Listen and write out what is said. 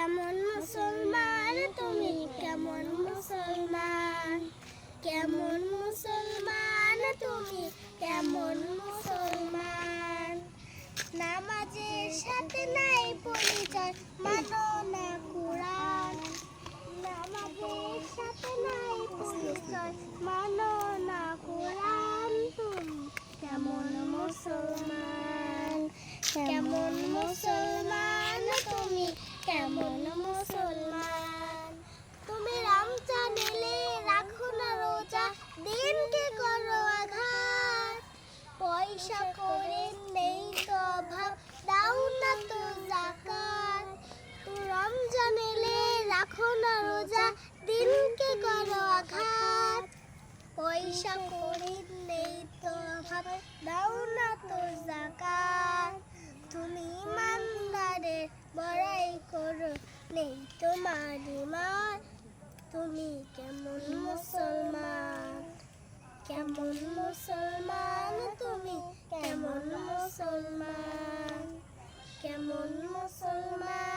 কেমন মুসলমান তুমি, কেমন মুসলমান, কেমন মুসলমান তুমি, কেমন মুসলমান। নামাজের সাথে নাই পরিচয়, মানো না কুরআন। নামাজের সাথে নাই পরিচয়, মানো না কুরআন। তুমি কেমন মুসলমান, কেমন মুসলমান তুমি, কেমন মুসলমান। তুমি রমজান এলে রাখো না রোজা, দিনকে করো আঘাত। পয়সা করে নেই তো অভাব, দাও না তো যাকাত। তুমি রমজান এলে রাখো না রোজা, দিনকে করো আঘাত। পয়সা করে নেই তো অভাব, দাও না তো যাকাত। তুমি ইমানদারের বড়াই করো, নেই তোমার ঈমান। তুমি কেমন মুসলমান, কেমন মুসলমান তুমি, কেমন মুসলমান, কেমন মুসলমান।